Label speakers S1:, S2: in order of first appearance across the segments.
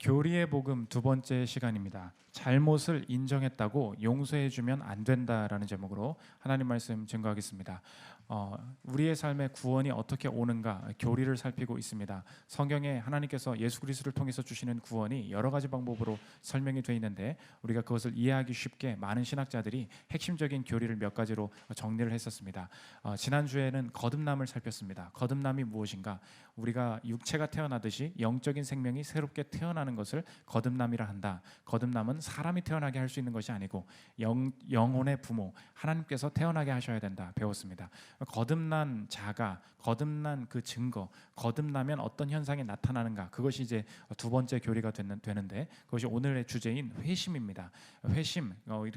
S1: 교리의 복음 두 번째 시간입니다. 잘못을 인정했다고 용서해주면 안 된다라는 제목으로 하나님 말씀 증거하겠습니다. 우리의 삶에 구원이 어떻게 오는가 교리를 살피고 있습니다. 성경에 하나님께서 예수 그리스도를 통해서 주시는 구원이 여러 가지 방법으로 설명이 되어 있는데 우리가 그것을 이해하기 쉽게 많은 신학자들이 핵심적인 교리를 몇 가지로 정리를 했었습니다. 지난주에는 거듭남을 살폈습니다. 거듭남이 무엇인가? 우리가 육체가 태어나듯이 영적인 생명이 새롭게 태어나는 것을 거듭남이라 한다. 거듭남은 사람이 태어나게 할 수 있는 것이 아니고 영혼의 부모 하나님께서 태어나게 하셔야 된다 배웠습니다. 거듭난 자가 거듭난 그 증거, 거듭나면 어떤 현상이 나타나는가, 그것이 이제 두 번째 교리가 되는데 그것이 오늘의 주제인 회심입니다. 회심,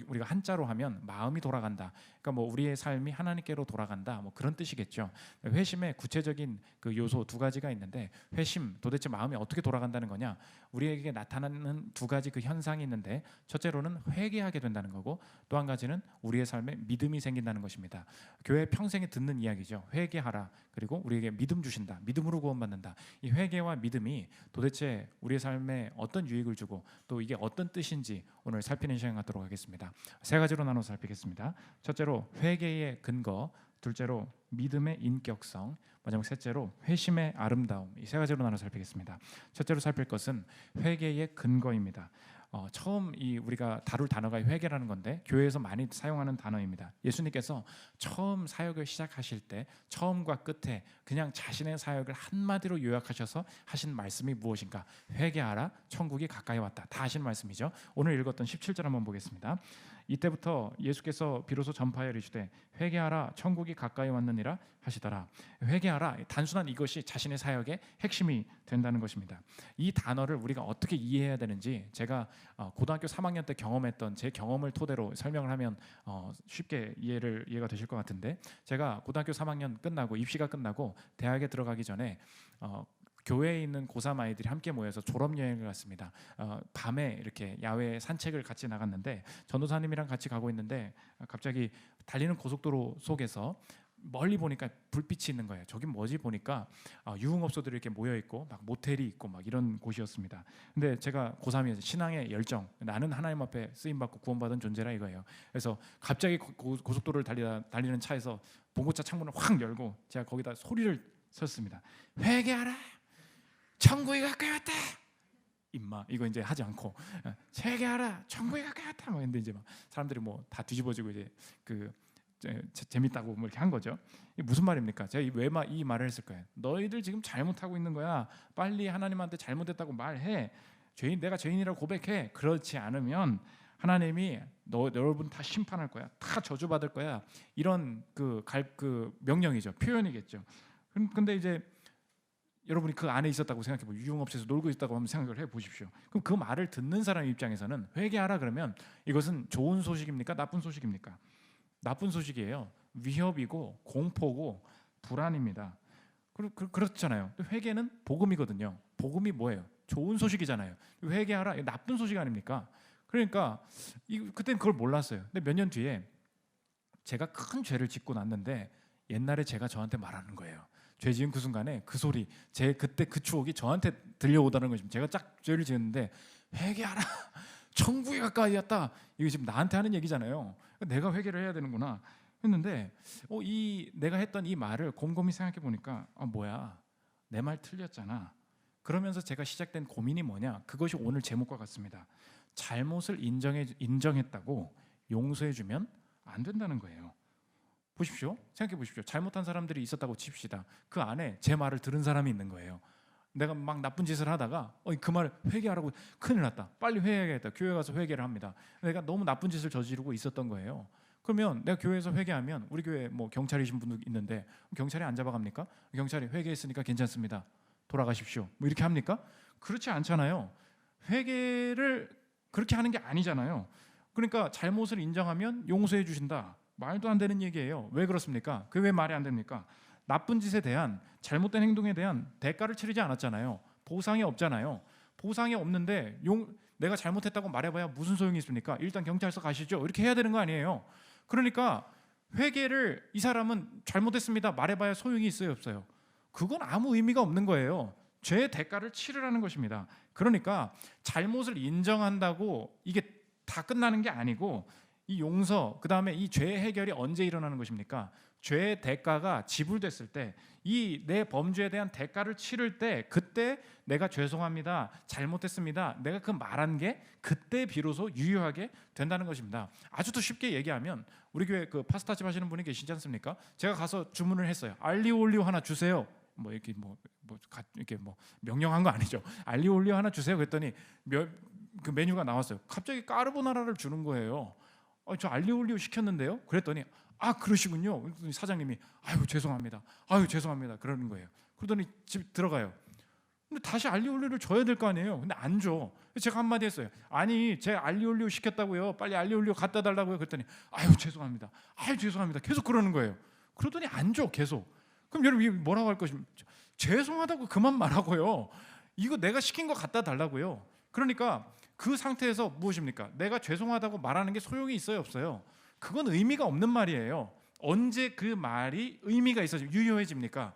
S1: 우리가 한자로 하면 마음이 돌아간다. 그러니까 뭐 우리의 삶이 하나님께로 돌아간다, 뭐 그런 뜻이겠죠. 회심의 구체적인 그 요소 두 가지가 있는데, 회심, 도대체 마음이 어떻게 돌아간다는 거냐? 우리에게 나타나는 두 가지 그 현상이 있는데, 첫째로는 회개하게 된다는 거고, 또 한 가지는 우리의 삶에 믿음이 생긴다는 것입니다. 교회 평생에 듣는 이야기죠. 회개하라. 그리고 우리에게 믿음 주신다. 믿음으로 구원받는다. 이 회개와 믿음이 도대체 우리의 삶에 어떤 유익을 주고 또 이게 어떤 뜻인지 오늘 살피는 시간 갖도록 하겠습니다. 세 가지로 나눠서 살피겠습니다. 첫째로 회개의 근거, 둘째로 믿음의 인격성, 마지막 셋째로 회심의 아름다움, 이 세 가지로 나눠 살피겠습니다. 첫째로 살필 것은 회개의 근거입니다. 처음 우리가 다룰 단어가 회개라는 건데 교회에서 많이 사용하는 단어입니다. 예수님께서 처음 사역을 시작하실 때 처음과 끝에 그냥 자신의 사역을 한마디로 요약하셔서 하신 말씀이 무엇인가? 회개하라, 천국이 가까이 왔다. 다 하신 말씀이죠. 오늘 읽었던 17절 한번 보겠습니다. 이때부터 예수께서 비로소 전파하여 이르시되 회개하라, 천국이 가까이 왔느니라 하시더라. 회개하라, 단순한 이것이 자신의 사역의 핵심이 된다는 것입니다. 이 단어를 우리가 어떻게 이해해야 되는지 제가 고등학교 3학년 때 경험했던 제 경험을 토대로 설명을 하면 쉽게 이해가 되실 것 같은데, 제가 고등학교 3학년 끝나고 입시가 끝나고 대학에 들어가기 전에 교회에 있는 고3 아이들이 함께 모여서 졸업여행을 갔습니다. 밤에 이렇게 야외 산책을 같이 나갔는데 전도사님이랑 같이 가고 있는데 갑자기 달리는 고속도로 속에서 멀리 보니까 불빛이 있는 거예요. 저긴 뭐지 보니까 유흥업소들이 이렇게 모여 있고 막 모텔이 있고 막 이런 곳이었습니다. 근데 제가 고3이어서 신앙의 열정, 나는 하나님 앞에 쓰임 받고 구원받은 존재라 이거예요. 그래서 갑자기 고속도로를 달리는 차에서 봉고차 창문을 확 열고 제가 거기다 소리를 쳤습니다. 회개하라, 천국이 가까이 왔다. 임마, 이거 이제 하지 않고 회개하라, 천국이 가까이 왔다. 뭐 근데 이제 막 사람들이 뭐 다 뒤집어지고 이제 재밌다고 뭐 이렇게 한 거죠. 이게 무슨 말입니까? 제가 왜 이 말을 했을까요? 너희들 지금 잘못하고 있는 거야. 빨리 하나님한테 잘못했다고 말해. 내가 죄인이라고 고백해. 그렇지 않으면 하나님이 여러분 다 심판할 거야. 다 저주받을 거야. 이런 그 명령이죠. 표현이겠죠. 근데 이제 여러분이 그 안에 있었다고 생각해보고 유흥업소에서 놀고 있다고 한번 생각을 해보십시오. 그럼 그 말을 듣는 사람 입장에서는 회개하라 그러면 이것은 좋은 소식입니까? 나쁜 소식입니까? 나쁜 소식이에요. 위협이고 공포고 불안입니다. 그렇잖아요. 회개는 복음이거든요. 복음이 뭐예요? 좋은 소식이잖아요. 회개하라, 나쁜 소식 아닙니까? 그러니까 그때는 그걸 몰랐어요. 근데 몇 년 뒤에 제가 큰 죄를 짓고 났는데 옛날에 제가 저한테 말하는 거예요. 죄 지은 그 순간에 그 소리, 그때 그 추억이 저한테 들려오다는 것입니다. 제가 짝 죄를 지었는데 회개하라, 천국이 가까이 왔다. 이거 지금 나한테 하는 얘기잖아요. 내가 회개를 해야 되는구나 했는데 내가 했던 이 말을 곰곰이 생각해 보니까 뭐야, 내 말 틀렸잖아. 그러면서 제가 시작된 고민이 뭐냐, 그것이 오늘 제목과 같습니다. 잘못을 인정했다고 용서해주면 안 된다는 거예요. 보십시오. 생각해 보십시오. 잘못한 사람들이 있었다고 칩시다. 그 안에 제 말을 들은 사람이 있는 거예요. 내가 막 나쁜 짓을 하다가 그 말 회개하라고, 큰일 났다, 빨리 회개해야겠다. 교회 가서 회개를 합니다. 내가 너무 나쁜 짓을 저지르고 있었던 거예요. 그러면 내가 교회에서 회개하면, 우리 교회 뭐 경찰이신 분도 있는데 경찰이 안 잡아갑니까? 경찰이 회개했으니까 괜찮습니다, 돌아가십시오, 뭐 이렇게 합니까? 그렇지 않잖아요. 회개를 그렇게 하는 게 아니잖아요. 그러니까 잘못을 인정하면 용서해 주신다, 말도 안 되는 얘기예요. 왜 그렇습니까? 그게 왜 말이 안 됩니까? 나쁜 짓에 대한, 잘못된 행동에 대한 대가를 치르지 않았잖아요. 보상이 없잖아요. 보상이 없는데 내가 잘못했다고 말해봐야 무슨 소용이 있습니까? 일단 경찰서 가시죠, 이렇게 해야 되는 거 아니에요. 그러니까 회개를, 이 사람은 잘못했습니다 말해봐야 소용이 있어요, 없어요? 그건 아무 의미가 없는 거예요. 죄의 대가를 치르라는 것입니다. 그러니까 잘못을 인정한다고 이게 다 끝나는 게 아니고 이 용서, 그 다음에 이 죄의 해결이 언제 일어나는 것입니까? 죄의 대가가 지불됐을 때, 이 내 범죄에 대한 대가를 치를 때, 그때 내가 죄송합니다, 잘못했습니다, 내가 그 말한 게 그때 비로소 유효하게 된다는 것입니다. 아주 더 쉽게 얘기하면 우리 교회 그 파스타집 하시는 분이 계시지 않습니까? 제가 가서 주문을 했어요. 알리오 올리오 하나 주세요. 이렇게 명령한 거 아니죠. 알리오 올리오 하나 주세요. 그랬더니 그 메뉴가 나왔어요. 갑자기 까르보나라를 주는 거예요. 저 알리오 올리오 시켰는데요. 그랬더니 그러시군요. 그랬더니 사장님이 죄송합니다. 죄송합니다. 그러는 거예요. 그러더니 집 들어가요. 근데 다시 알리오 올리오를 줘야 될 거 아니에요. 근데 안 줘. 제가 한마디 했어요. 아니, 제가 알리오 올리오 시켰다고요. 빨리 알리오 올리오 갖다 달라고요. 그랬더니 죄송합니다. 죄송합니다. 계속 그러는 거예요. 그러더니 안 줘. 계속. 그럼 여러분 이게 뭐라고 할 것입니까? 죄송하다고 그만 말하고요. 이거 내가 시킨 거 갖다 달라고요. 그러니까 그 상태에서 무엇입니까? 내가 죄송하다고 말하는 게 소용이 있어요, 없어요? 그건 의미가 없는 말이에요. 언제 그 말이 의미가 있어지고 유효해집니까?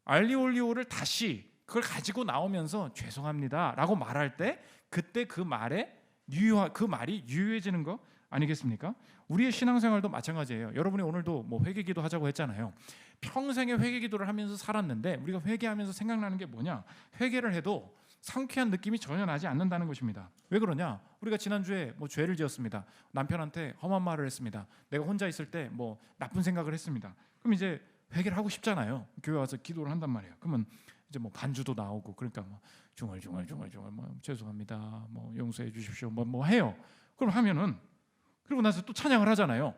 S1: 알리올리오를 다시 그걸 가지고 나오면서 죄송합니다라고 말할 때 그때 그 말이 유효해지는 거 아니겠습니까? 우리의 신앙생활도 마찬가지예요. 여러분이 오늘도 회개기도 하자고 했잖아요. 평생에 회개기도를 하면서 살았는데 우리가 회개하면서 생각나는 게 뭐냐? 회개를 해도 상쾌한 느낌이 전혀 나지 않는다는 것입니다. 왜 그러냐? 우리가 지난주에 죄를 지었습니다. 남편한테 험한 말을 했습니다. 내가 혼자 있을 때 나쁜 생각을 했습니다. 그럼 이제 회개를 하고 싶잖아요. 교회 와서 기도를 한단 말이에요. 그러면 이제 반주도 나오고, 그러니까 중얼중얼 죄송합니다, 용서해 주십시오, 해요. 그럼 하면은, 그리고 나서 또 찬양을 하잖아요.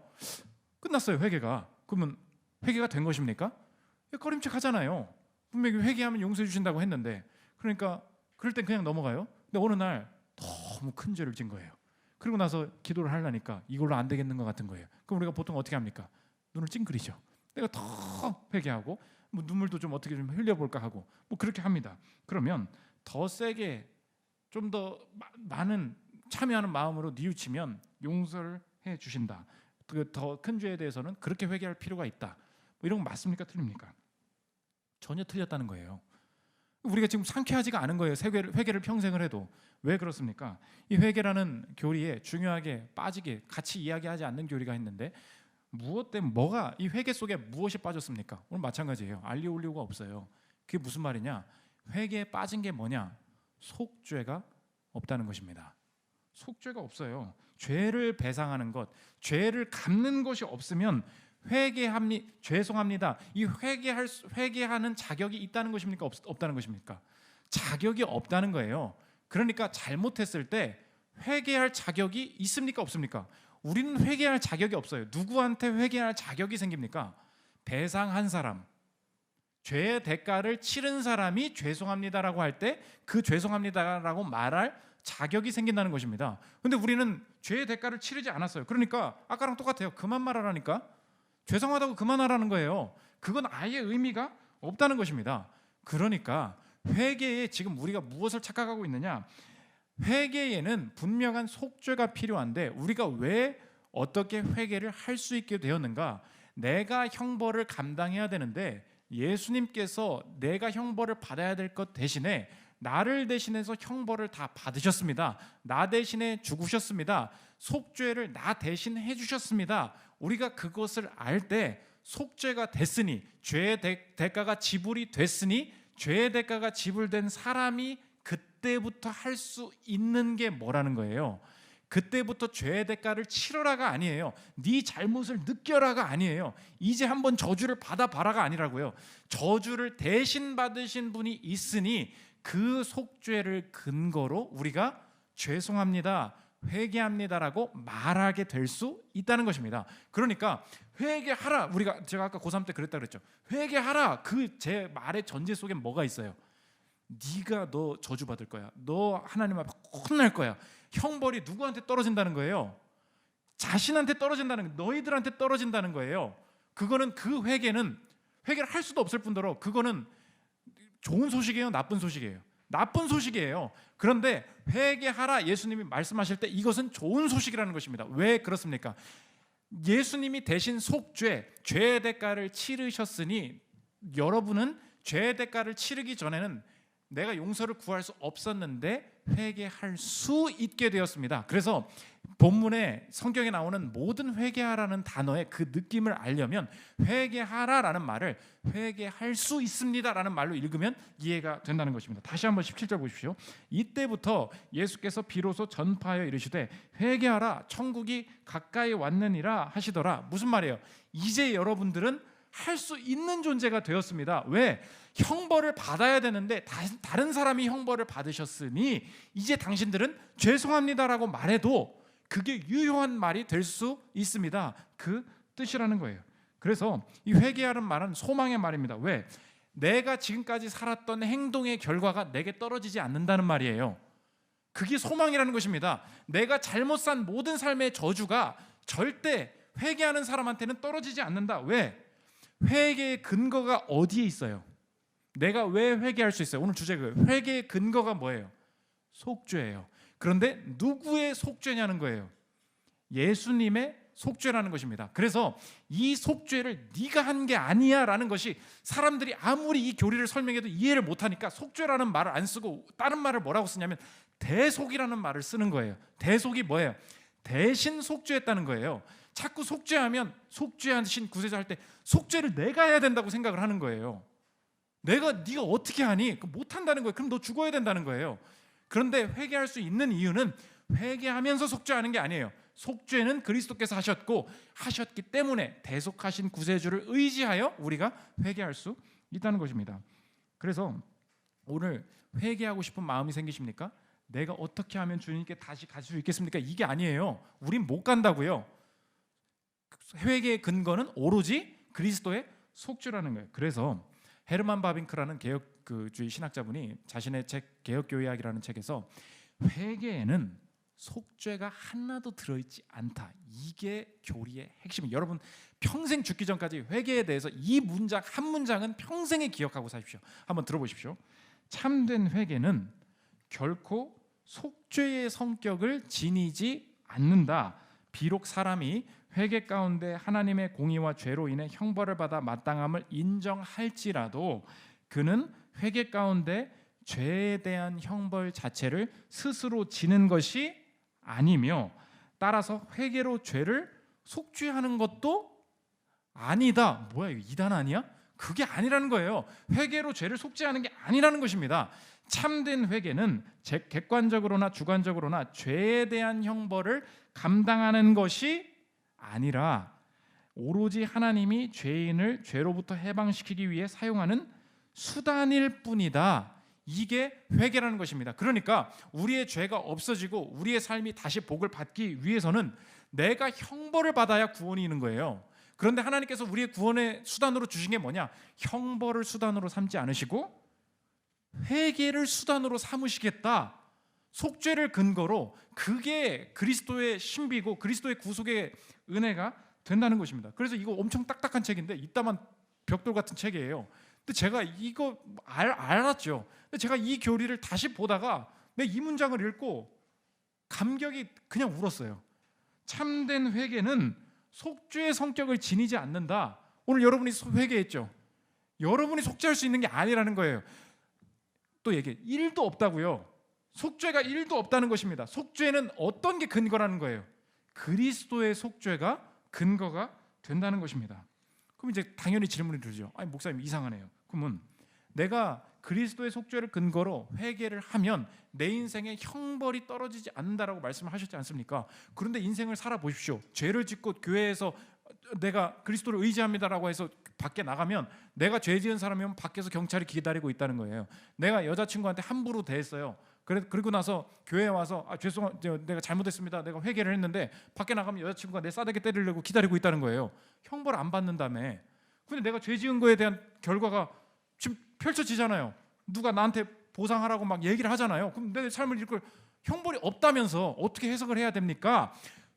S1: 끝났어요, 회개가. 그러면 회개가 된 것입니까? 꺼림칙하잖아요. 분명히 회개하면 용서해 주신다고 했는데. 그러니까 그럴 땐 그냥 넘어가요. 근데 어느 날 너무 큰 죄를 진 거예요. 그리고 나서 기도를 하려니까 이걸로 안 되겠는 것 같은 거예요. 그럼 우리가 보통 어떻게 합니까? 눈을 찡그리죠. 내가 더 회개하고 눈물도 좀 어떻게 좀 흘려볼까 하고 그렇게 합니다. 그러면 더 세게 좀 더 많은 참여하는 마음으로 뉘우치면 용서를 해 주신다. 더 큰 죄에 대해서는 그렇게 회개할 필요가 있다. 이런 거 맞습니까? 틀립니까? 전혀 틀렸다는 거예요. 우리가 지금 상쾌하지가 않은 거예요. 회개를 평생을 해도. 왜 그렇습니까? 이 회개라는 교리에 중요하게 빠지게 같이 이야기하지 않는 교리가 있는데, 무엇 때문에 이 회개 속에 무엇이 빠졌습니까? 오늘 마찬가지예요. 알리오 올리오가 없어요. 그게 무슨 말이냐? 회개에 빠진 게 뭐냐? 속죄가 없다는 것입니다. 속죄가 없어요. 죄를 배상하는 것, 죄를 갚는 것이 없으면 죄송합니다, 이 회개하는 자격이 있다는 것입니까? 없다는 것입니까? 자격이 없다는 거예요. 그러니까 잘못했을 때 회개할 자격이 있습니까? 없습니까? 우리는 회개할 자격이 없어요. 누구한테 회개할 자격이 생깁니까? 배상한 사람, 죄의 대가를 치른 사람이 죄송합니다라고 할 때 그 죄송합니다라고 말할 자격이 생긴다는 것입니다. 그런데 우리는 죄의 대가를 치르지 않았어요. 그러니까 아까랑 똑같아요. 그만 말하라니까. 죄송하다고 그만하라는 거예요. 그건 아예 의미가 없다는 것입니다. 그러니까 회개에 지금 우리가 무엇을 착각하고 있느냐? 회개에는 분명한 속죄가 필요한데 우리가 왜 어떻게 회개를 할 수 있게 되었는가? 내가 형벌을 감당해야 되는데 예수님께서 내가 형벌을 받아야 될 것 대신에 나를 대신해서 형벌을 다 받으셨습니다. 나 대신에 죽으셨습니다. 속죄를 나 대신 해주셨습니다. 우리가 그것을 알 때 속죄가 됐으니, 죄의 대가가 지불이 됐으니, 죄의 대가가 지불된 사람이 그때부터 할 수 있는 게 뭐라는 거예요? 그때부터 죄의 대가를 치러라가 아니에요. 네 잘못을 느껴라가 아니에요. 이제 한번 저주를 받아봐라가 아니라고요. 저주를 대신 받으신 분이 있으니 그 속죄를 근거로 우리가 죄송합니다, 회개합니다라고 말하게 될 수 있다는 것입니다. 그러니까 회개하라, 제가 아까 고3 때 그랬다 그랬죠. 회개하라, 그 제 말의 전제 속에 뭐가 있어요? 네가 너 저주받을 거야. 너 하나님 앞에 혼날 거야. 형벌이 누구한테 떨어진다는 거예요? 자신한테 떨어진다는 거예요. 너희들한테 떨어진다는 거예요. 그거는 회개를 할 수도 없을 뿐더러 그거는 좋은 소식이에요, 나쁜 소식이에요? 나쁜 소식이에요. 그런데 회개하라 예수님이 말씀하실 때 이것은 좋은 소식이라는 것입니다. 왜 그렇습니까? 예수님이 대신 죄의 대가를 치르셨으니 여러분은 죄의 대가를 치르기 전에는 내가 용서를 구할 수 없었는데 회개할 수 있게 되었습니다. 그래서 본문에 성경에 나오는 모든 회개하라는 단어의 그 느낌을 알려면 회개하라라는 말을 회개할 수 있습니다라는 말로 읽으면 이해가 된다는 것입니다. 다시 한번 17절 보십시오. 이때부터 예수께서 비로소 전파하여 이르시되 회개하라 천국이 가까이 왔느니라 하시더라. 무슨 말이에요? 이제 여러분들은 할 수 있는 존재가 되었습니다. 왜? 형벌을 받아야 되는데 다른 사람이 형벌을 받으셨으니 이제 당신들은 죄송합니다라고 말해도 그게 유효한 말이 될 수 있습니다. 그 뜻이라는 거예요. 그래서 이 회개하는 말은 소망의 말입니다. 왜? 내가 지금까지 살았던 행동의 결과가 내게 떨어지지 않는다는 말이에요. 그게 소망이라는 것입니다. 내가 잘못 산 모든 삶의 저주가 절대 회개하는 사람한테는 떨어지지 않는다. 왜? 회개의 근거가 어디에 있어요? 내가 왜 회개할 수 있어요? 오늘 주제가 회개의 근거가 뭐예요? 속죄예요. 그런데 누구의 속죄냐는 거예요. 예수님의 속죄라는 것입니다. 그래서 이 속죄를 네가 한 게 아니야 라는 것이 사람들이 아무리 이 교리를 설명해도 이해를 못하니까 속죄라는 말을 안 쓰고 다른 말을 뭐라고 쓰냐면 대속이라는 말을 쓰는 거예요. 대속이 뭐예요? 대신 속죄했다는 거예요. 자꾸 속죄하면 속죄하신 구세주 할 때 속죄를 내가 해야 된다고 생각을 하는 거예요. 네가 어떻게 하니? 못한다는 거예요. 그럼 너 죽어야 된다는 거예요. 그런데 회개할 수 있는 이유는 회개하면서 속죄하는 게 아니에요. 속죄는 그리스도께서 하셨기 때문에 대속하신 구세주를 의지하여 우리가 회개할 수 있다는 것입니다. 그래서 오늘 회개하고 싶은 마음이 생기십니까? 내가 어떻게 하면 주님께 다시 갈 수 있겠습니까? 이게 아니에요. 우린 못 간다고요. 회개의 근거는 오로지 그리스도의 속죄라는 거예요. 그래서 헤르만 바빙크라는 개혁주의 신학자분이 자신의 책 개혁교회학이라는 책에서 회개에는 속죄가 하나도 들어있지 않다. 이게 교리의 핵심이에요. 여러분 평생 죽기 전까지 회개에 대해서 이 문장 한 문장은 평생에 기억하고 사십시오. 한번 들어보십시오. 참된 회개는 결코 속죄의 성격을 지니지 않는다. 비록 사람이 회개 가운데 하나님의 공의와 죄로 인해 형벌을 받아 마땅함을 인정할지라도 그는 회개 가운데 죄에 대한 형벌 자체를 스스로 지는 것이 아니며 따라서 회개로 죄를 속죄하는 것도 아니다. 뭐야 이거 이단 아니야? 그게 아니라는 거예요. 회개로 죄를 속죄하는 게 아니라는 것입니다. 참된 회개는 객관적으로나 주관적으로나 죄에 대한 형벌을 감당하는 것이 아니라 오로지 하나님이 죄인을 죄로부터 해방시키기 위해 사용하는 수단일 뿐이다. 이게 회개라는 것입니다. 그러니까 우리의 죄가 없어지고 우리의 삶이 다시 복을 받기 위해서는 내가 형벌을 받아야 구원이 있는 거예요. 그런데 하나님께서 우리의 구원의 수단으로 주신 게 뭐냐? 형벌을 수단으로 삼지 않으시고 회개를 수단으로 삼으시겠다. 속죄를 근거로 그게 그리스도의 신비고 그리스도의 구속의 은혜가 된다는 것입니다. 그래서 이거 엄청 딱딱한 책인데 이따만 벽돌 같은 책이에요. 근데 제가 이거 알았죠. 근데 제가 이 교리를 다시 보다가 이 문장을 읽고 감격이 그냥 울었어요. 참된 회개는 속죄의 성격을 지니지 않는다. 오늘 여러분이 회개했죠. 여러분이 속죄할 수 있는 게 아니라는 거예요. 또 얘기해 1도 없다고요. 속죄가 1도 없다는 것입니다. 속죄는 어떤 게 근거라는 거예요? 그리스도의 속죄가 근거가 된다는 것입니다. 그럼 이제 당연히 질문이 들죠. 아니 목사님 이상하네요. 그러면 내가 그리스도의 속죄를 근거로 회개를 하면 내 인생에 형벌이 떨어지지 않는다라고 말씀을 하셨지 않습니까? 그런데 인생을 살아보십시오. 죄를 짓고 교회에서 내가 그리스도를 의지합니다라고 해서 밖에 나가면 내가 죄 지은 사람이면 밖에서 경찰이 기다리고 있다는 거예요. 내가 여자친구한테 함부로 대했어요. 그리고 나서 교회에 와서 내가 잘못했습니다. 내가 회개를 했는데 밖에 나가면 여자친구가 내 싸대기 때리려고 기다리고 있다는 거예요. 형벌 안 받는다며. 근데 내가 죄 지은 거에 대한 결과가 지금 펼쳐지잖아요. 누가 나한테 보상하라고 막 얘기를 하잖아요. 그럼 내 삶을 이끌 형벌이 없다면서 어떻게 해석을 해야 됩니까?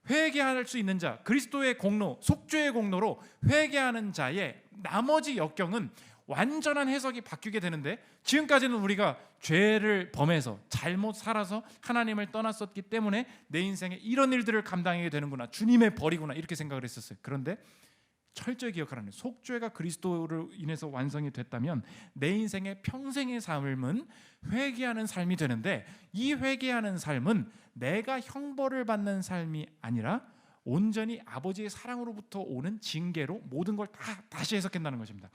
S1: 회개할 수 있는 자, 그리스도의 공로, 속죄의 공로로 회개하는 자의 나머지 역경은 완전한 해석이 바뀌게 되는데 지금까지는 우리가 죄를 범해서 잘못 살아서 하나님을 떠났었기 때문에 내 인생에 이런 일들을 감당하게 되는구나, 주님의 벌이구나 이렇게 생각을 했었어요. 그런데 철저히 기억하라는, 속죄가 그리스도로 인해서 완성이 됐다면 내 인생의 평생의 삶은 회개하는 삶이 되는데, 이 회개하는 삶은 내가 형벌을 받는 삶이 아니라 온전히 아버지의 사랑으로부터 오는 징계로 모든 걸 다시 해석한다는 것입니다.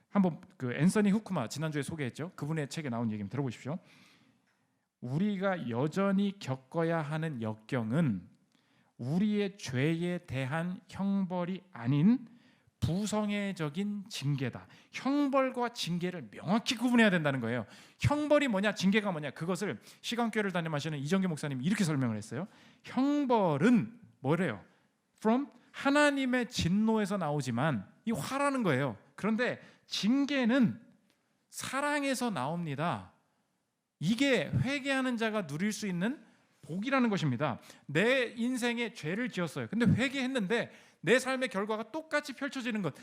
S1: 한번 그 앤서니 후크마 지난주에 소개했죠. 그분의 책에 나온 얘기 들어보십시오. 우리가 여전히 겪어야 하는 역경은 우리의 죄에 대한 형벌이 아닌 부성애적인 징계다. 형벌과 징계를 명확히 구분해야 된다는 거예요. 형벌이 뭐냐, 징계가 뭐냐, 그것을 시간교회를 담임하시는 이정규 목사님이 이렇게 설명을 했어요. 형벌은 뭐래요? From 하나님의 진노에서 나오지만 이 화라는 거예요. 그런데 징계는 사랑에서 나옵니다. 이게 회개하는 자가 누릴 수 있는 복이라는 것입니다. 내 인생에 죄를 지었어요. 근데 회개했는데 내 삶의 결과가 똑같이 펼쳐지는 것,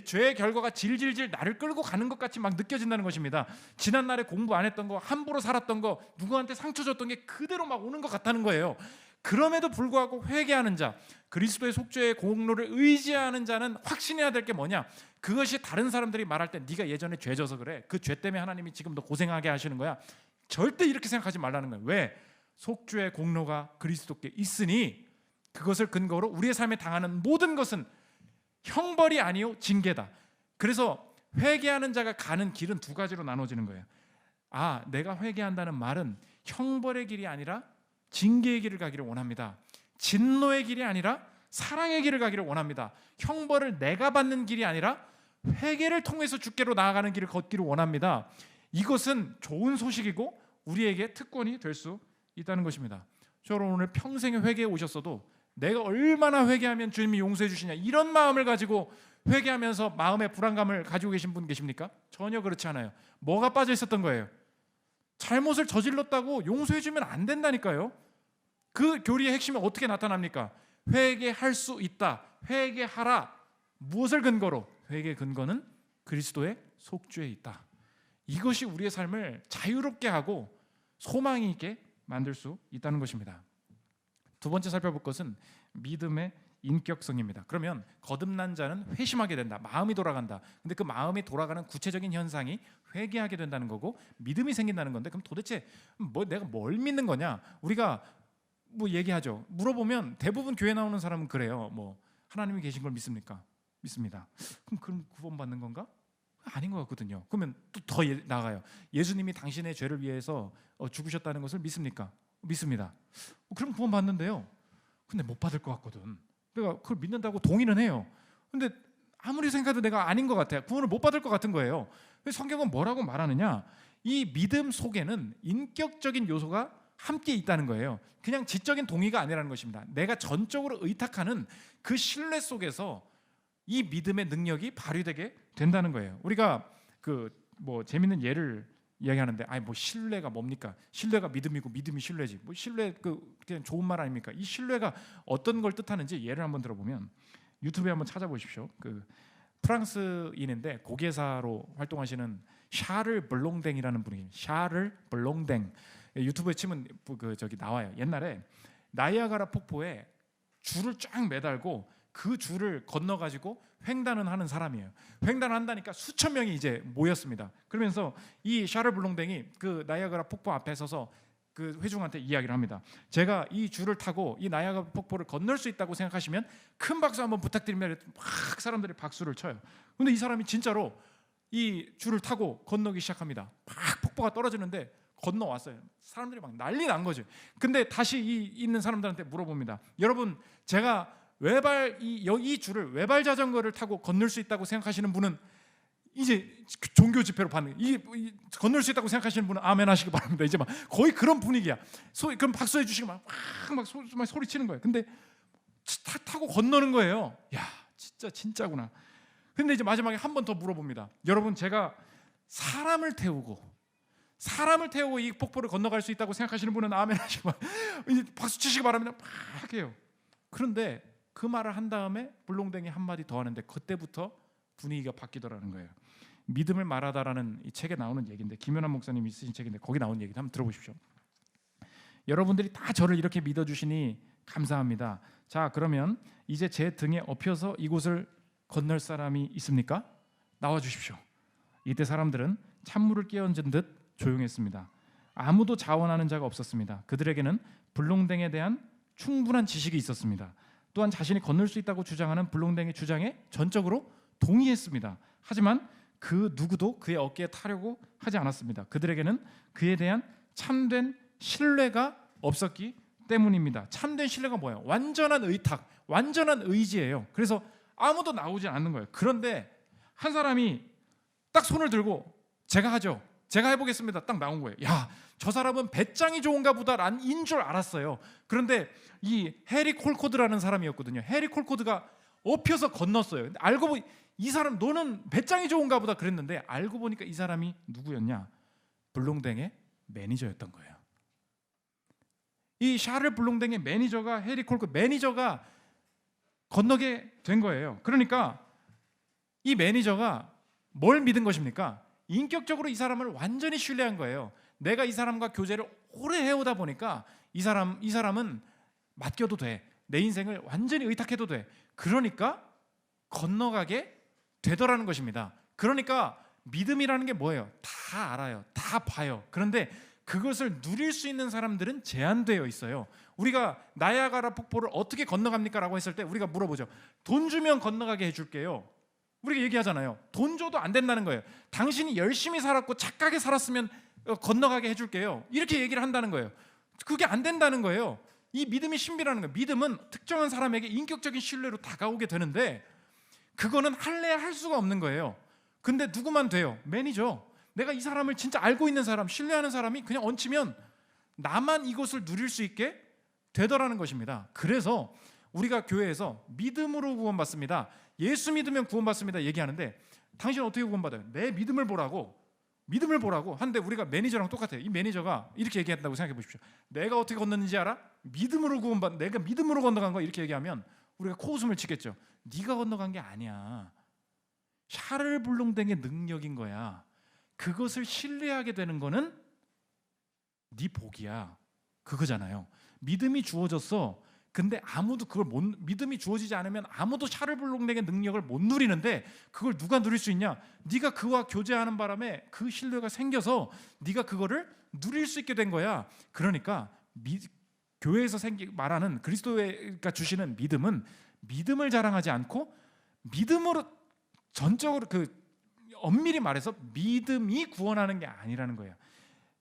S1: 죄의 결과가 질질질 나를 끌고 가는 것 같이 막 느껴진다는 것입니다. 지난날에 공부 안 했던 거, 함부로 살았던 거, 누구한테 상처 줬던 게 그대로 막 오는 것 같다는 거예요. 그럼에도 불구하고 회개하는 자, 그리스도의 속죄의 공로를 의지하는 자는 확신해야 될 게 뭐냐? 그것이 다른 사람들이 말할 때 네가 예전에 죄 져서 그래, 그 죄 때문에 하나님이 지금 너 고생하게 하시는 거야, 절대 이렇게 생각하지 말라는 거예요. 왜? 속죄의 공로가 그리스도께 있으니 그것을 근거로 우리의 삶에 당하는 모든 것은 형벌이 아니요 징계다. 그래서 회개하는 자가 가는 길은 두 가지로 나눠지는 거예요. 아, 내가 회개한다는 말은 형벌의 길이 아니라 징계의 길을 가기를 원합니다. 진노의 길이 아니라 사랑의 길을 가기를 원합니다. 형벌을 내가 받는 길이 아니라 회개를 통해서 주께로 나아가는 길을 걷기를 원합니다. 이것은 좋은 소식이고 우리에게 특권이 될 수 있다는 것입니다. 저는 오늘 평생에 회개해 오셨어도 내가 얼마나 회개하면 주님이 용서해 주시냐, 이런 마음을 가지고 회개하면서 마음의 불안감을 가지고 계신 분 계십니까? 전혀 그렇지 않아요. 뭐가 빠져 있었던 거예요? 잘못을 저질렀다고 용서해 주면 안 된다니까요. 그 교리의 핵심이 어떻게 나타납니까? 회개할 수 있다, 회개하라. 무엇을 근거로? 회개의 근거는 그리스도의 속죄에 있다. 이것이 우리의 삶을 자유롭게 하고 소망이 있게 만들 수 있다는 것입니다. 두 번째 살펴볼 것은 믿음의 인격성입니다. 그러면 거듭난 자는 회심하게 된다, 마음이 돌아간다. 근데 그 마음이 돌아가는 구체적인 현상이 회개하게 된다는 거고 믿음이 생긴다는 건데, 그럼 도대체 내가 뭘 믿는 거냐? 우리가 얘기하죠. 물어보면 대부분 교회 나오는 사람은 그래요. 하나님이 계신 걸 믿습니까? 믿습니다. 그럼 구원받는 건가? 아닌 것 같거든요. 그러면 또 더 나가요. 예수님이 당신의 죄를 위해서 죽으셨다는 것을 믿습니까? 믿습니다. 그럼 구원 받는데요. 근데 못 받을 것 같거든. 내가 그걸 믿는다고 동의는 해요. 근데 아무리 생각해도 내가 아닌 것 같아요. 구원을 못 받을 것 같은 거예요. 성경은 뭐라고 말하느냐? 이 믿음 속에는 인격적인 요소가 함께 있다는 거예요. 그냥 지적인 동의가 아니라는 것입니다. 내가 전적으로 의탁하는 그 신뢰 속에서 이 믿음의 능력이 발휘되게 된다는 거예요. 우리가 재밌는 예를 이야기하는데, 신뢰가 뭡니까? 신뢰가 믿음이고 믿음이 신뢰지. 신뢰 그냥 좋은 말 아닙니까? 이 신뢰가 어떤 걸 뜻하는지 예를 한번 들어보면, 유튜브에 한번 찾아보십시오. 프랑스인인데 고개사로 활동하시는 샤를 블롱댕이라는 분이, 샤를 블롱댕, 유튜브에 치면 나와요. 옛날에 나이아가라 폭포에 줄을 쫙 매달고 그 줄을 건너가지고 횡단을 하는 사람이에요. 횡단을 한다니까 수천 명이 이제 모였습니다. 그러면서 이 샤를 블롱댕이 그 나이아가라 폭포 앞에 서서 그 회중한테 이야기를 합니다. 제가 이 줄을 타고 이 나이아가라 폭포를 건널 수 있다고 생각하시면 큰 박수 한번 부탁드립니다. 막 사람들이 박수를 쳐요. 근데 이 사람이 진짜로 이 줄을 타고 건너기 시작합니다. 막 폭포가 떨어지는데 건너왔어요. 사람들이 막 난리 난 거죠. 근데 다시 있는 사람들한테 물어봅니다. 여러분, 제가 이 줄을 외발 자전거를 타고 건널 수 있다고 생각하시는 분은 이제 종교 집회로 받는, 건널 수 있다고 생각하시는 분은 아멘 하시기 바랍니다. 이제 막 거의 그런 분위기야. 그럼 박수해 주시고 막 소리 치는 거예요. 근데 타고 건너는 거예요. 야, 진짜구나. 근데 이제 마지막에 한 번 더 물어봅니다. 여러분, 제가 사람을 태우고 이 폭포를 건너갈 수 있다고 생각하시는 분은 아멘 하시고 박수 치시기 바랍니다. 막 해요. 그런데 그 말을 한 다음에 블롱댕이 한마디 더 하는데 그때부터 분위기가 바뀌더라는 거예요. 믿음을 말하다라는 이 책에 나오는 얘기인데, 김연한 목사님이 쓰신 책인데 거기 나온 얘기 한번 들어보십시오. 여러분들이 다 저를 이렇게 믿어주시니 감사합니다. 자, 그러면 이제 제 등에 업혀서 이곳을 건널 사람이 있습니까? 나와 주십시오. 이때 사람들은 찬물을 끼얹은 듯 조용했습니다. 아무도 자원하는 자가 없었습니다. 그들에게는 불롱댕에 대한 충분한 지식이 있었습니다. 또한 자신이 건널 수 있다고 주장하는 불롱댕의 주장에 전적으로 동의했습니다. 하지만 그 누구도 그의 어깨에 타려고 하지 않았습니다. 그들에게는 그에 대한 참된 신뢰가 없었기 때문입니다. 참된 신뢰가 뭐예요? 완전한 의탁, 완전한 의지예요. 그래서 아무도 나오지 않는 거예요. 그런데 한 사람이 딱 손을 들고 제가 하죠. 제가 해보겠습니다. 딱 나온 거예요. 야, 저 사람은 배짱이 좋은가 보다라는 인 줄 알았어요. 그런데 이 해리 콜코드라는 사람이었거든요. 해리 콜코드가 업혀서 건넜어요. 근데 알고 보니 이 사람 너는 배짱이 좋은가 보다 그랬는데 알고 보니까 이 사람이 누구였냐? 블롱댕의 매니저였던 거예요. 이 샤를 블롱댕의 매니저가 해리 콜코드 매니저가 건너게 된 거예요. 그러니까 이 매니저가 뭘 믿은 것입니까? 인격적으로 이 사람을 완전히 신뢰한 거예요. 내가 이 사람과 교제를 오래 해오다 보니까 이 사람은 맡겨도 돼. 내 인생을 완전히 의탁해도 돼. 그러니까 건너가게 되더라는 것입니다. 그러니까 믿음이라는 게 뭐예요? 다 알아요. 다 봐요. 그런데 그것을 누릴 수 있는 사람들은 제한되어 있어요. 우리가 나야가라 폭포를 어떻게 건너갑니까? 라고 했을 때 우리가 물어보죠. 돈 주면 건너가게 해줄게요. 우리가 얘기하잖아요. 돈 줘도 안 된다는 거예요. 당신이 열심히 살았고 착하게 살았으면 건너가게 해줄게요. 이렇게 얘기를 한다는 거예요. 그게 안 된다는 거예요. 이 믿음이 신비라는 거예요. 믿음은 특정한 사람에게 인격적인 신뢰로 다가오게 되는데 그거는 할래야 할 수가 없는 거예요. 근데 누구만 돼요? 매니저. 내가 이 사람을 진짜 알고 있는 사람, 신뢰하는 사람이 그냥 얹히면 나만 이것을 누릴 수 있게 되더라는 것입니다. 그래서 우리가 교회에서 믿음으로 구원받습니다. 예수 믿으면 구원받습니다 얘기하는데 당신은 어떻게 구원받아요? 내 믿음을 보라고 하는데 우리가 매니저랑 똑같아요. 이 매니저가 이렇게 얘기한다고 생각해 보십시오. 내가 어떻게 건넜는지 알아? 믿음으로 구원받 내가 믿음으로 건너간 거 이렇게 얘기하면 우리가 코웃음을 치겠죠. 네가 건너간 게 아니야. 샤를 블롱댕의 능력인 거야. 그것을 신뢰하게 되는 거는 네 복이야. 그거잖아요. 믿음이 주어졌어. 근데 아무도 그걸 믿음이 주어지지 않으면 아무도 샤를 블롱댕의 능력을 못 누리는데 그걸 누가 누릴 수 있냐? 네가 그와 교제하는 바람에 그 신뢰가 생겨서 네가 그거를 누릴 수 있게 된 거야. 그러니까 교회에서 말하는 그리스도가 주시는 믿음은 믿음을 자랑하지 않고 믿음으로 전적으로 엄밀히 말해서 믿음이 구원하는 게 아니라는 거예요.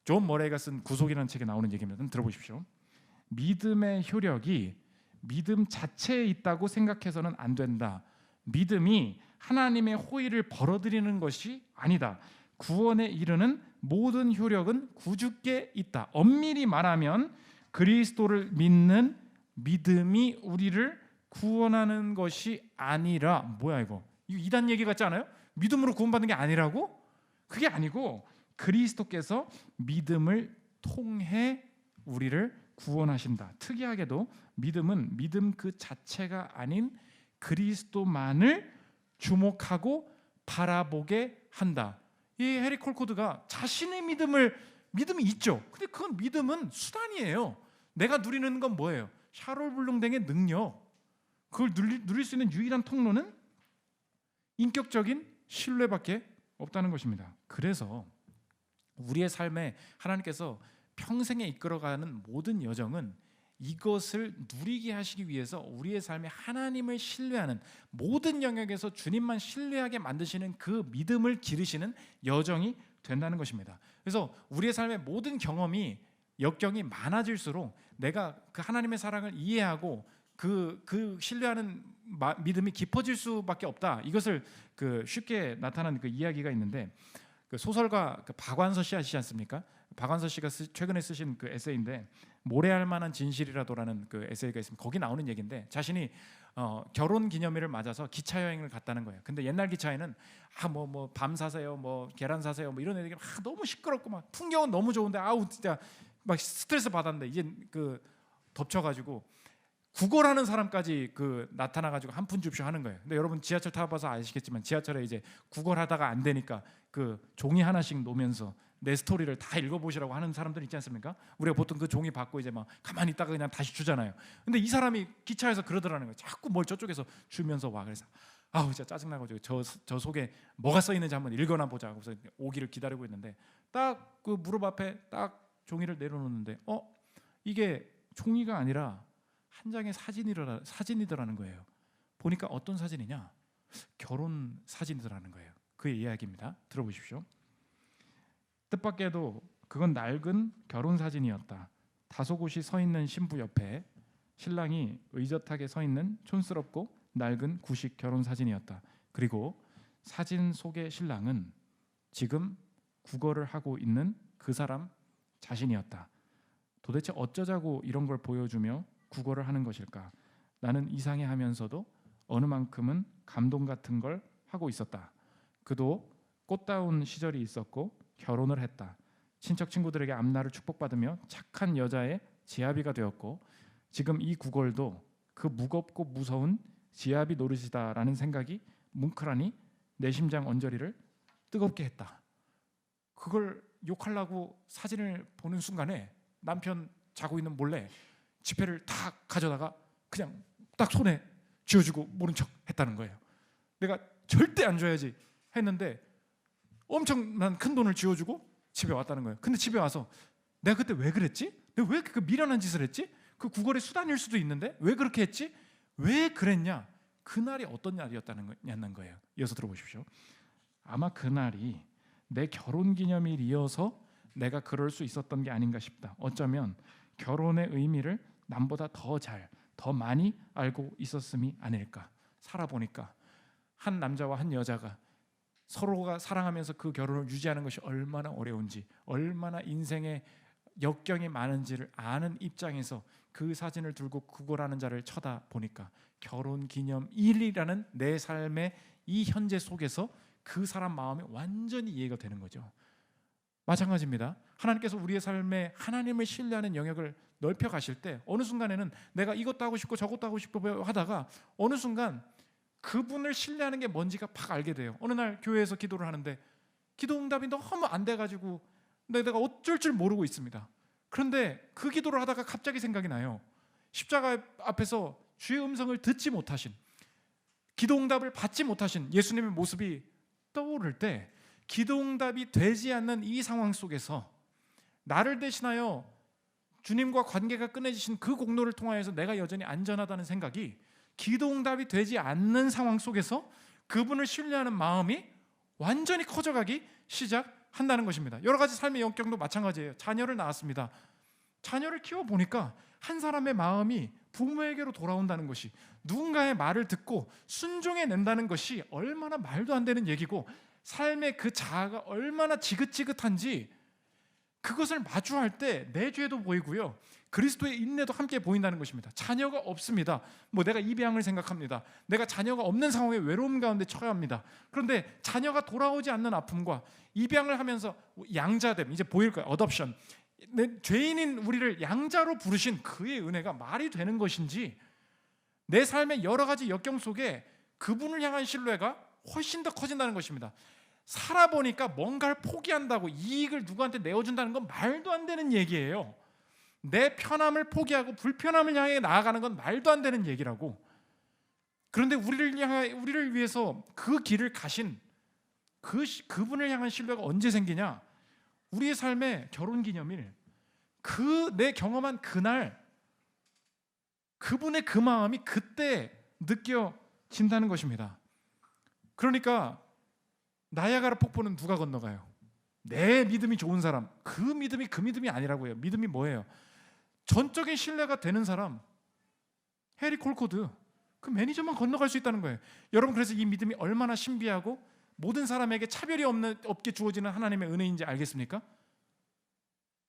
S1: 존 머레이가 쓴 구속이라는 책에 나오는 얘기입니다. 들어보십시오. 믿음의 효력이 믿음 자체에 있다고 생각해서는 안 된다. 믿음이 하나님의 호의를 벌어들이는 것이 아니다. 구원에 이르는 모든 효력은 구주께 있다. 엄밀히 말하면 그리스도를 믿는 믿음이 우리를 구원하는 것이 아니라 뭐야 이거 이단 얘기 같지 않아요? 믿음으로 구원받는 게 아니라고? 그게 아니고 그리스도께서 믿음을 통해 우리를 구원하신다. 특이하게도 믿음은 믿음 그 자체가 아닌 그리스도만을 주목하고 바라보게 한다. 이 해리 콜코드가 자신의 믿음이 있죠. 근데 그건 믿음은 수단이에요. 내가 누리는 건 뭐예요? 샤를 블롱댕의 능력. 그걸 누릴 수 있는 유일한 통로는 인격적인 신뢰밖에 없다는 것입니다. 그래서 우리의 삶에 하나님께서 평생에 이끌어가는 모든 여정은 이것을 누리게 하시기 위해서 우리의 삶에 하나님을 신뢰하는 모든 영역에서 주님만 신뢰하게 만드시는 그 믿음을 기르시는 여정이 된다는 것입니다. 그래서 우리의 삶의 모든 경험이 역경이 많아질수록 내가 그 하나님의 사랑을 이해하고 그 신뢰하는 믿음이 깊어질 수밖에 없다. 이것을 쉽게 나타난 이야기가 있는데 소설가 박완서 씨 아시지 않습니까? 박완서 씨가 최근에 쓰신 에세이인데 모래알 만한 진실이라도라는 에세이가 있습니다. 거기 나오는 얘기인데 자신이 결혼 기념일을 맞아서 기차 여행을 갔다는 거예요. 근데 옛날 기차에는 밤 사세요, 계란 사세요, 이런 애들이 너무 시끄럽고 막 풍경은 너무 좋은데 진짜 막 스트레스 받았는데 이제 덮쳐가지고 구걸하는 사람까지 나타나가지고 한 푼 줍쇼 하는 거예요. 근데 여러분 지하철 타봐서 아시겠지만 지하철에 이제 구걸하다가 안 되니까 종이 하나씩 놓으면서 내 스토리를 다 읽어보시라고 하는 사람들 있지 않습니까? 우리가 보통 그 종이 받고 이제 막 가만히 있다가 그냥 다시 주잖아요. 근데 이 사람이 기차에서 그러더라는 거예요. 자꾸 뭘 저쪽에서 주면서 와. 그래서 아우 진짜 짜증나가지고 저 속에 뭐가 써 있는지 한번 읽어나 보자. 그래서 오기를 기다리고 있는데 딱 그 무릎 앞에 딱 종이를 내려놓는데 이게 종이가 아니라 한 장의 사진이더라는 거예요. 보니까 어떤 사진이냐? 결혼 사진이더라는 거예요. 그의 이야기입니다. 들어보십시오. 뜻밖에도 그건 낡은 결혼 사진이었다. 다소 곳이 서 있는 신부 옆에 신랑이 의젓하게 서 있는 촌스럽고 낡은 구식 결혼 사진이었다. 그리고 사진 속의 신랑은 지금 구걸을 하고 있는 그 사람 자신이었다. 도대체 어쩌자고 이런 걸 보여주며 구걸을 하는 것일까? 나는 이상해하면서도 어느 만큼은 감동 같은 걸 하고 있었다. 그도 꽃다운 시절이 있었고 결혼을 했다. 친척 친구들에게 앞날을 축복받으며 착한 여자의 지아비가 되었고 지금 이 구걸도 그 무겁고 무서운 지아비 노릇이다라는 생각이 뭉클하니 내 심장 언저리를 뜨겁게 했다. 그걸 욕하려고 사진을 보는 순간에 남편 자고 있는 몰래 지폐를 탁 가져다가 그냥 딱 손에 쥐어주고 모른 척 했다는 거예요. 내가 절대 안 줘야지 했는데 엄청난 큰 돈을 쥐어주고 집에 왔다는 거예요. 근데 집에 와서 내가 그때 왜 그랬지? 내가 왜 그 미련한 짓을 했지? 그 구걸의 수단일 수도 있는데 왜 그렇게 했지? 왜 그랬냐? 그날이 어떤 날이었다는 거예요. 이어서 들어보십시오. 아마 그날이 내 결혼기념일이어서 내가 그럴 수 있었던 게 아닌가 싶다. 어쩌면 결혼의 의미를 남보다 더 많이 알고 있었음이 아닐까. 살아보니까 한 남자와 한 여자가 서로가 사랑하면서 그 결혼을 유지하는 것이 얼마나 어려운지, 얼마나 인생의 역경이 많은지를 아는 입장에서 그 사진을 들고 구걸하는 자를 쳐다보니까 결혼기념일이라는 내 삶의 이 현재 속에서 그 사람 마음이 완전히 이해가 되는 거죠. 마찬가지입니다. 하나님께서 우리의 삶에 하나님을 신뢰하는 영역을 넓혀 가실 때 어느 순간에는 내가 이것도 하고 싶고 저것도 하고 싶고 하다가 어느 순간 그분을 신뢰하는 게 뭔지가 팍 알게 돼요. 어느 날 교회에서 기도를 하는데 기도 응답이 너무 안 돼가지고 내가 어쩔 줄 모르고 있습니다. 그런데 그 기도를 하다가 갑자기 생각이 나요. 십자가 앞에서 주의 음성을 듣지 못하신, 기도 응답을 받지 못하신 예수님의 모습이 떠오를 때 기도 응답이 되지 않는 이 상황 속에서 나를 대신하여 주님과 관계가 끊어지신 그 공로를 통하여서 내가 여전히 안전하다는 생각이 기도 응답이 되지 않는 상황 속에서 그분을 신뢰하는 마음이 완전히 커져가기 시작한다는 것입니다. 여러 가지 삶의 영역도 마찬가지예요. 자녀를 낳았습니다. 자녀를 키워보니까 한 사람의 마음이 부모에게로 돌아온다는 것이, 누군가의 말을 듣고 순종해낸다는 것이 얼마나 말도 안 되는 얘기고 삶의 그 자아가 얼마나 지긋지긋한지 그것을 마주할 때 내 죄도 보이고요, 그리스도의 인내도 함께 보인다는 것입니다. 자녀가 없습니다. 내가 입양을 생각합니다. 내가 자녀가 없는 상황에 외로움 가운데 처해 합니다. 그런데 자녀가 돌아오지 않는 아픔과 입양을 하면서 양자됨, 이제 보일 거예요. 어덥션. 죄인인 우리를 양자로 부르신 그의 은혜가 말이 되는 것인지, 내 삶의 여러 가지 역경 속에 그분을 향한 신뢰가 훨씬 더 커진다는 것입니다. 살아보니까 뭔가를 포기한다고 이익을 누구한테 내어준다는 건 말도 안 되는 얘기예요. 내 편함을 포기하고 불편함을 향해 나아가는 건 말도 안 되는 얘기라고. 그런데 우리를 위해서 그 길을 가신 그분을 향한 신뢰가 언제 생기냐? 우리의 삶의 결혼기념일, 내 경험한 그날, 그분의 그 마음이 그때 느껴진다는 것입니다. 그러니까 나야가라 폭포는 누가 건너가요? 내 믿음이 좋은 사람. 그 믿음이 아니라고요. 믿음이 뭐예요? 전적인 신뢰가 되는 사람, 해리 콜코드, 그 매니저만 건너갈 수 있다는 거예요. 여러분, 그래서 이 믿음이 얼마나 신비하고 모든 사람에게 차별이 없게 주어지는 하나님의 은혜인지 알겠습니까?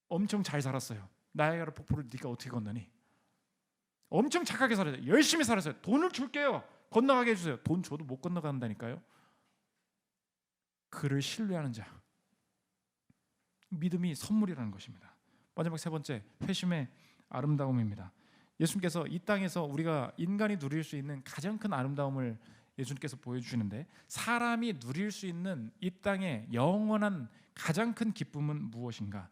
S1: 엄청 잘 살았어요. 나야가라 폭포를 네가 어떻게 건너니? 엄청 착하게 살았어요. 열심히 살았어요. 돈을 줄게요. 건너가게 해주세요. 돈 줘도 못 건너간다니까요. 그를 신뢰하는 자, 믿음이 선물이라는 것입니다. 마지막 세 번째, 회심의 아름다움입니다. 예수님께서 이 땅에서 우리가 인간이 누릴 수 있는 가장 큰 아름다움을 예수님께서 보여주시는데, 사람이 누릴 수 있는 이 땅의 영원한 가장 큰 기쁨은 무엇인가?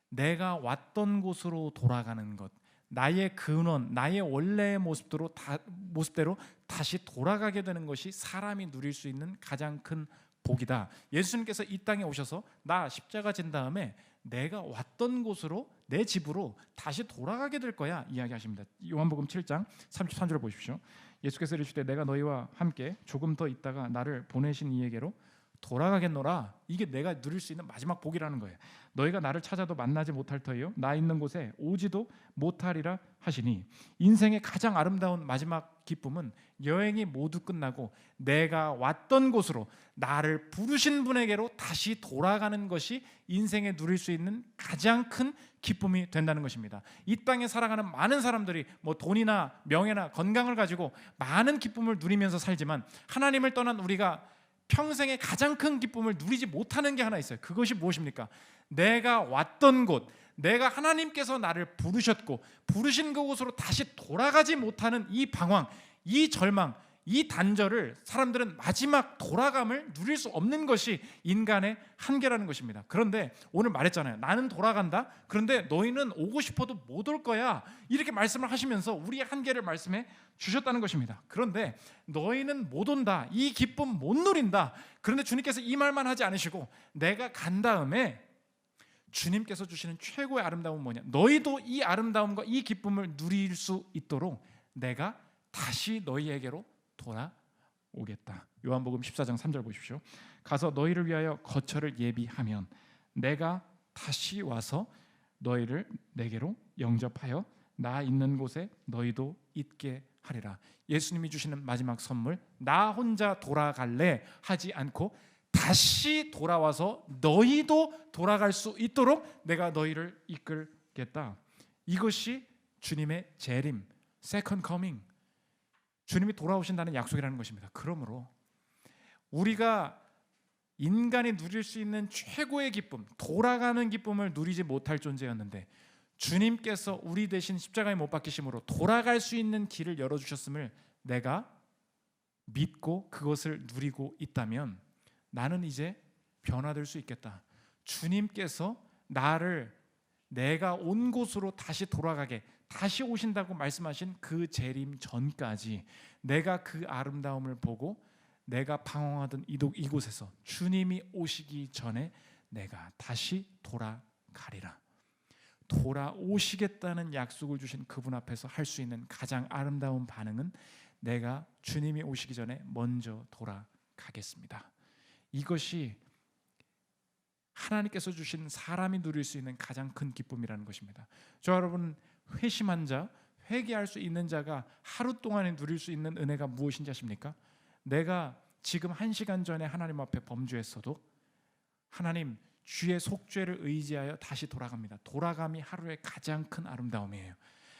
S1: 내가 왔던 곳으로 돌아가는 것, 나의 근원, 나의 원래의 모습대로 다시 돌아가게 되는 것이 사람이 누릴 수 있는 가장 큰 복이다. 예수님께서 이 땅에 오셔서 나 십자가 진 다음에 내가 왔던 곳으로, 내 집으로 다시 돌아가게 될 거야 이야기하십니다. 요한복음 7장 33절 보십시오. 예수께서 이르시되 내가 너희와 함께 조금 더 있다가 나를 보내신 이에게로 돌아가겠노라. 이게 내가 누릴 수 있는 마지막 복이라는 거예요. 너희가 나를 찾아도 만나지 못할 터이요 나 있는 곳에 오지도 못하리라 하시니, 인생의 가장 아름다운 마지막 기쁨은 여행이 모두 끝나고 내가 왔던 곳으로 나를 부르신 분에게로 다시 돌아가는 것이 인생에 누릴 수 있는 가장 큰 기쁨이 된다는 것입니다. 이 땅에 살아가는 많은 사람들이 뭐 돈이나 명예나 건강을 가지고 많은 기쁨을 누리면서 살지만, 하나님을 떠난 우리가 평생에 가장 큰 기쁨을 누리지 못하는 게 하나 있어요. 그것이 무엇입니까? 내가 왔던 곳, 내가 하나님께서 나를 부르셨고 부르신 그곳으로 다시 돌아가지 못하는 이 방황, 이 절망, 이 단절을 사람들은 마지막 돌아감을 누릴 수 없는 것이 인간의 한계라는 것입니다. 그런데 오늘 말했잖아요. 나는 돌아간다. 그런데 너희는 오고 싶어도 못 올 거야. 이렇게 말씀을 하시면서 우리의 한계를 말씀해 주셨다는 것입니다. 그런데 너희는 못 온다. 이 기쁨 못 누린다. 그런데 주님께서 이 말만 하지 않으시고 내가 간 다음에 주님께서 주시는 최고의 아름다움은 뭐냐? 너희도 이 아름다움과 이 기쁨을 누릴 수 있도록 내가 다시 너희에게로 돌아오겠다. 요한복음 14장 3절 보십시오. 가서 너희를 위하여 거처를 예비하면 내가 다시 와서 너희를 내게로 영접하여 나 있는 곳에 너희도 있게 하리라. 예수님이 주시는 마지막 선물, 나 혼자 돌아갈래 하지 않고 다시 돌아와서 너희도 돌아갈 수 있도록 내가 너희를 이끌겠다. 이것이 주님의 재림, 세컨드 커밍, 주님이 돌아오신다는 약속이라는 것입니다. 그러므로 우리가 인간이 누릴 수 있는 최고의 기쁨, 돌아가는 기쁨을 누리지 못할 존재였는데 주님께서 우리 대신 십자가에 못 박히심으로 돌아갈 수 있는 길을 열어주셨음을 내가 믿고 그것을 누리고 있다면 나는 이제 변화될 수 있겠다. 주님께서 나를 내가 온 곳으로 다시 돌아가게, 다시 오신다고 말씀하신 그 재림 전까지 내가 그 아름다움을 보고 내가 방황하던 이곳에서 주님이 오시기 전에 내가 다시 돌아가리라. 돌아오시겠다는 약속을 주신 그분 앞에서 할 수 있는 가장 아름다운 반응은 내가 주님이 오시기 전에 먼저 돌아가겠습니다. 이것이 하나님께서 주신 사람이 누릴 수 있는 가장 큰 기쁨이라는 것입니다. 저 여러분, 회심한 자, 회개할 수 있는 자가 하루 동안에 누릴 수 있는 은혜가 무엇인지 아십니까? 내가 지금 1시간 전에 하나님 앞에 범죄했어도 하나님 주의 속죄를 의지하여 다시 돌아갑니다. 돌아감이 하루의 가장 큰 아름다움이에요.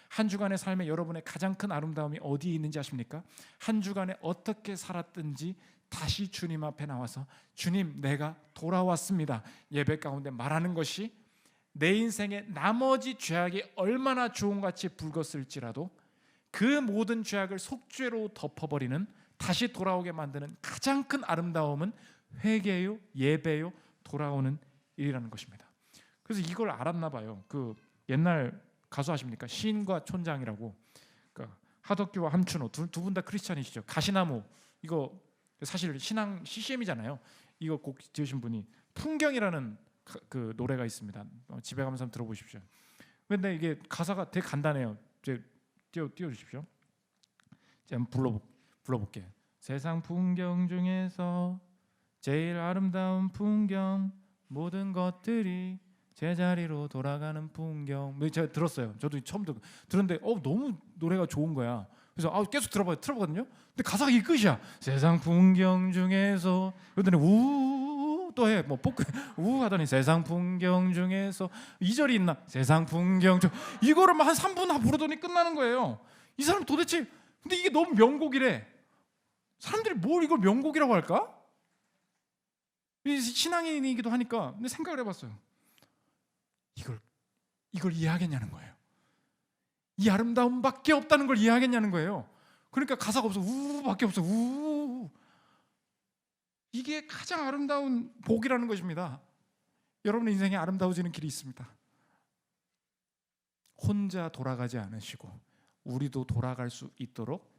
S1: 한 주간의 삶에 여러분의 가장 큰 아름다움이 어디에 있는지 아십니까? 한 주간에 어떻게 살았든지 다시 주님 앞에 나와서 주님, 내가 돌아왔습니다. 예배 가운데 말하는 것이 내 인생의 나머지 죄악이 얼마나 주홍같이 붉었을지라도 그 모든 죄악을 속죄로 덮어버리는, 다시 돌아오게 만드는 가장 큰 아름다움은 회개요, 예배요, 돌아오는 일이라는 것입니다. 그래서 이걸 알았나 봐요. 그 옛날 가수 아십니까? 시인과 촌장이라고. 그러니까 하덕규와 함춘호 두 분 다 크리스찬이시죠. 가시나무, 이거 사실 신앙 CCM이잖아요. 이거 곡 지으신 분이 풍경이라는 그 노래가 있습니다. 집에 가면서 한번 들어보십시오. 근데 이게 가사가 되게 간단해요. 띄워주십시오. 제가 한번 불러볼게요. 세상 풍경 중에서 제일 아름다운 풍경, 모든 것들이 제자리로 돌아가는 풍경. 제가 들었어요. 저도 처음 들었는데 너무 노래가 좋은 거야. 그래서 계속 틀어보거든요. 근데 가사가 이 끝이야. 세상 풍경 중에서, 그러더니 우 또 해. 뭐 포크 우 하더니 세상 풍경 중에서 2절이 있나? 세상 풍경 중, 이거를 한 3분 부르더니 끝나는 거예요. 이 사람 도대체, 근데 이게 너무 명곡이래. 사람들이 뭘 이걸 명곡이라고 할까? 신앙인이기도 하니까. 근데 생각을 해봤어요. 이걸 이해하겠냐는 거예요. 이 아름다움밖에 없다는 걸 이해하겠냐는 거예요. 그러니까 가사가 없어. 우밖에 없어. 우. 이게 가장 아름다운 복이라는 것입니다. 여러분의 인생에 아름다워지는 길이 있습니다. 혼자 돌아가지 않으시고 우리도 돌아갈 수 있도록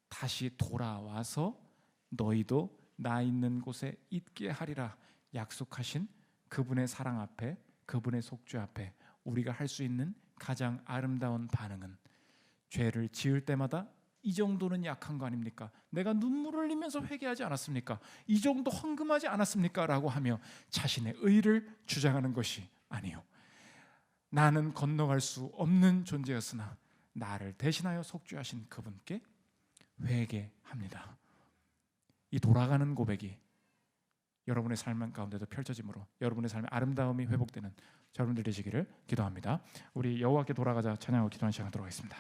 S1: 다시 돌아와서 너희도 나 있는 곳에 있게 하리라 약속하신 그분의 사랑 앞에, 그분의 속죄 앞에 우리가 할 수 있는 가장 아름다운 반응은 죄를 지을 때마다 이 정도는 약한 거 아닙니까? 내가 눈물을 흘리면서 회개하지 않았습니까? 이 정도 헌금하지 않았습니까? 라고 하며 자신의 의를 주장하는 것이 아니요, 나는 건너갈 수 없는 존재였으나 나를 대신하여 속죄하신 그분께 회개합니다. 이 돌아가는 고백이 여러분의 삶 가운데도 펼쳐지므로 여러분의 삶의 아름다움이 회복되는 여러분들 되시기를 기도합니다. 우리 여호와께 돌아가자 찬양하고 기도하는 시간 들어가겠습니다.